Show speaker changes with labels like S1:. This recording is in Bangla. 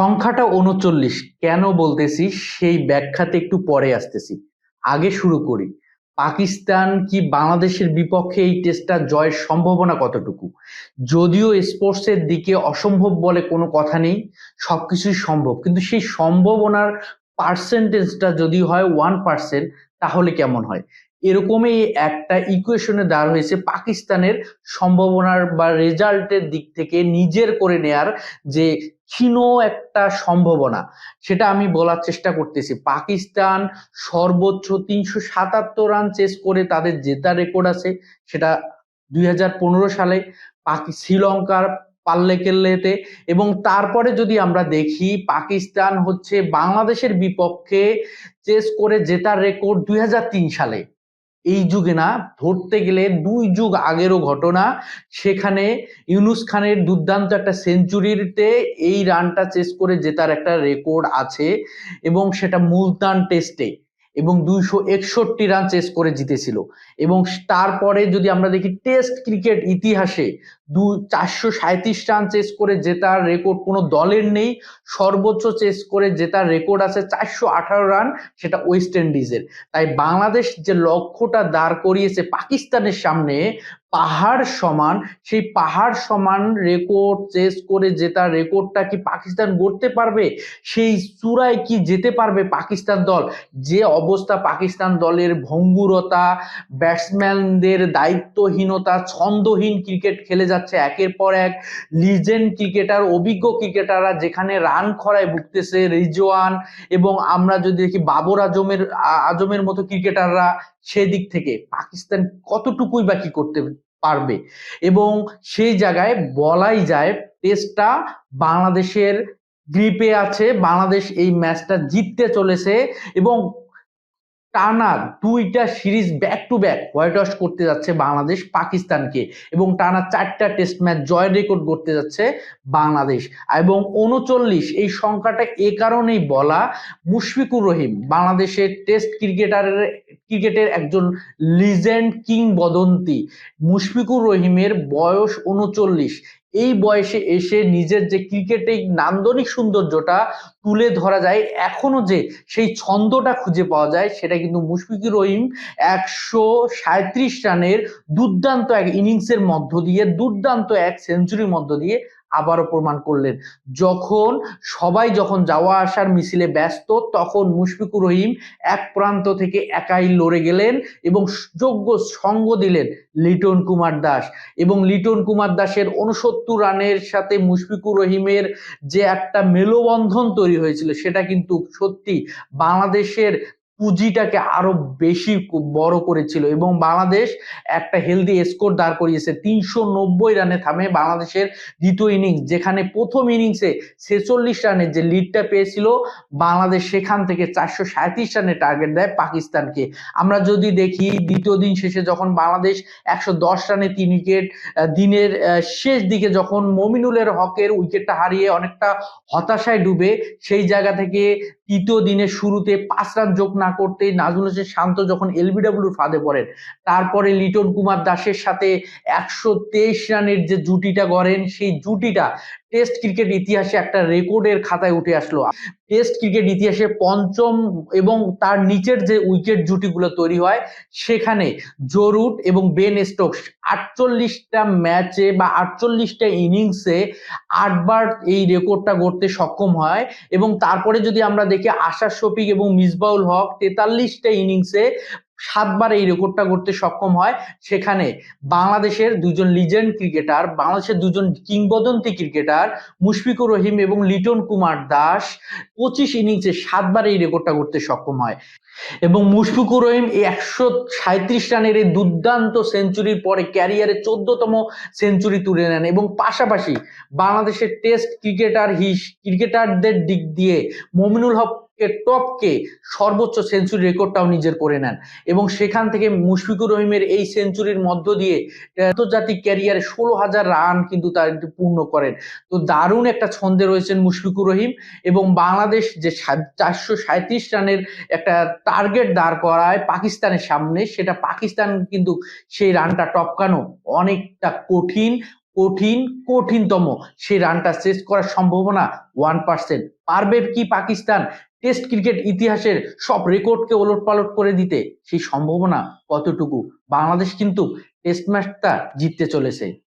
S1: সংখ্যাটা ৩৯ কেন বলতেছি সেই ব্যাখ্যাতে একটু পরে আসতেছি। আগে শুরু করি। পাকিস্তান কি বাংলাদেশের বিপক্ষে এই টেস্টটা জয়ের সম্ভাবনা কতটুকু? যদিও স্পোর্টসের দিকে অসম্ভব বলে কোনো কথা নেই, সবকিছুই সম্ভব। কিন্তু সেই সম্ভাবনার পার্সেন্টেজটা যদি হয় 1% তাহলে কেমন হয়? এরকমই একটা ইকুয়েশনে দাঁড় হয়েছে পাকিস্তানের সম্ভাবনার বা রেজাল্টের দিক থেকে নিজের করে নেয়ার যে ক্ষীণ একটা সম্ভাবনা, সেটা আমি বলার চেষ্টা করতেছি। পাকিস্তান সর্বোচ্চ ৩৭৭ রান চেস করে তাদের জেতার রেকর্ড আছে, সেটা ২০১৫ সালে শ্রীলঙ্কার পাল্লেকেল্লেতে। এবং তারপরে যদি আমরা দেখি, পাকিস্তান হচ্ছে বাংলাদেশের বিপক্ষে চেস করে জেতার রেকর্ড ২০০৩ সালে। এই যুগে না, ধরতে গেলে ২ যুগ আগেরও ঘটনা। সেখানে ইউনুস খানের দুর্দান্ত একটা সেঞ্চুরিতে এই রানটা চেস করে জেতার একটা রেকর্ড আছে, এবং সেটা মুলতান টেস্টে, এবং ২৬১ রান চেস করে জিতেছিল। এবং তারপরে যদি আমরা দেখি টেস্ট ক্রিকেট ইতিহাসে ৪৩৭ রান চেস করে জেতার রেকর্ড কোনো দলের নেই। সর্বোচ্চ চেস করে জেতার রেকর্ড আছে ৪১৮ রান, সেটা ওয়েস্ট ইন্ডিজের। তাই বাংলাদেশ যে লক্ষ্যটা দাঁড় করিয়েছে পাকিস্তানের সামনে, পাহাড় সমান, সেই পাহাড় সমান রেকর্ড চেস করে জেতার রেকর্ডটা কি পাকিস্তান গড়তে পারবে? সেই চূড়ায় কি যেতে পারবে পাকিস্তান দল? যে অবস্থা পাকিস্তান দলের ভঙ্গুরতা, ব্যাটসম্যানদের দায়িত্বহীনতা, ছন্দহীন ক্রিকেট খেলে যাচ্ছে একের পর এক। লিজেন্ড ক্রিকেটার, অভিজ্ঞ ক্রিকেটাররা যেখানে রান খরায় ভুগতেছে, রিজওয়ান এবং আমরা যদি দেখি বাবর আজমের মতো ক্রিকেটাররা, সেদিক থেকে পাকিস্তান কতটুকুই বা কি করতে পারবে? এবং সেই জায়গায় বলাই যায় টেস্টটা বাংলাদেশের গ্রিপে আছে। বাংলাদেশ এই ম্যাচটা জিততে চলেছে, এবং টানা ২টা series back to back white wash করতে যাচ্ছে বাংলাদেশ পাকিস্তানকে, এবং টানা ৪টা টেস্ট ম্যাচ জয়ের রেকর্ড করতে যাচ্ছে বাংলাদেশ। এবং ৩৯ এই সংখ্যাটা এ কারণেই বলা, মুশফিকুর রহিম বাংলাদেশের টেস্ট ক্রিকেটের একজন লিজেন্ড কিংবদন্তি। মুশফিকুর রহিমের বয়স ৩৯। এই বয়সে এসে নিজের যে ক্রিকেটের নান্দনিক সৌন্দর্যটা তুলে ধরা যায়, এখনো যে সেই ছন্দটা খুঁজে পাওয়া যায়, সেটা কিন্তু মুশফিকুর রহিম ১৩৭ রানের দুর্দান্ত এক ইনিংসের মধ্য দিয়ে, দুর্দান্ত এক সেঞ্চুরির মধ্য দিয়ে আবারও প্রমাণ করলেন। যখন যাওয়া আসার মিছিলে ব্যস্ত, তখন মুশফিকুর রহিম এক প্রান্ত থেকে একাই লড়ে গেলেন এবং যোগ্য সঙ্গ দিলেন লিটন কুমার দাস। এবং লিটন কুমার দাসের ৬৯ রানের সাথে মুশফিকুর রহিমের যে একটা মেলবন্ধন তৈরি হয়েছিল, সেটা কিন্তু সত্যি বাংলাদেশের পুঁজিটাকে আরো বেশি বড় করেছিল। এবং বাংলাদেশ একটা হেলদি স্কোর দাঁড় করিয়েছে। ৩৯০ রানে থামে বাংলাদেশের দ্বিতীয় ইনিংস, যেখানে প্রথম ইনিংসে ৪৬ রানের যে লিডটা পেয়েছিল বাংলাদেশ, সেখান থেকে ৪৩৭ রানের টার্গেট দেয় পাকিস্তানকে। আমরা যদি দেখি দ্বিতীয় দিন শেষে যখন বাংলাদেশ ১১০ রানে ৩ উইকেট, দিনের শেষ দিকে যখন মমিনুলের হকের উইকেটটা হারিয়ে অনেকটা হতাশায় ডুবে, সেই জায়গা থেকে তৃতীয় দিনের শুরুতে ৫ রান যোগ না করতেই নাজমুল হোসেন শান্ত যখন এলবিডব্লিউর ফাঁদে পড়েন, তারপরে লিটন কুমার দাসের সাথে ১২৩ রানের যে জুটিটা গড়েন, সেই জুটিটা টেস্ট ক্রিকেট ইতিহাসে একটা রেকর্ডের খাতায় উঠে আসলো। টেস্ট ক্রিকেট ইতিহাসে পঞ্চম, এবং তার নিচের যে উইকেট জুটিগুলো তৈরি হয়, সেখানে জো রুট এবং বেন স্টোকস ৪৮টা ম্যাচে বা ৪৮টা ইনিংসে ৮ বার এই রেকর্ডটা গড়তে সক্ষম হয়। এবং তারপরে যদি আমরা দেখি আশার শফিক এবং মিসবাউল হক ৪৩টা ইনিংসে ৭ বার এই রেকর্ডটা করতে সক্ষম হয়। সেখানে বাংলাদেশের দুজন লিজেন্ড ক্রিকেটার, বাংলাদেশের দুজন কিংবদন্তি ক্রিকেটার মুশফিকুর রহিম এবং লিটন কুমার দাস ২৫ ইনিংসে ৭ বার এই রেকর্ডটা করতে সক্ষম হয়। এবং মুশফিকুর রহিম এই ১৩৭ রানের এই দুর্দান্ত সেঞ্চুরির পরে ক্যারিয়ারে ১৪তম সেঞ্চুরি তুলে নেন, এবং পাশাপাশি বাংলাদেশের টেস্ট ক্রিকেটারদের দিক দিয়ে মমিনুল হক টপকে সর্বোচ্চ সেঞ্চুরি রেকর্ডটাও নিজের করে নেন। এবং সেখান থেকে মুশফিকুর রহিমের এই সেঞ্চুরির মধ্য দিয়ে আন্তর্জাতিক ক্যারিয়ারে ১৬,০০০ রান কিন্তু তার পূর্ণ করেন। তো দারুণ একটা ছন্দে রয়েছেন মুশফিকুর রহিম। এবং বাংলাদেশ যে ৪৩৭ রানের একটা টার্গেট দাঁড় করায় পাকিস্তানের সামনে, সেটা পাকিস্তান কিন্তু সেই রানটা টপকানো অনেকটা কঠিন, কঠিন কঠিনতম সেই রানটা শেষ করার সম্ভাবনা 1%। পারবে কি পাকিস্তান টেস্ট ক্রিকেট ইতিহাসের সব রেকর্ডকে ওলটপালট করে দিতে? সেই সম্ভাবনা কতটুকু? বাংলাদেশ কিন্তু টেস্ট ম্যাচটা জিততে চলেছে।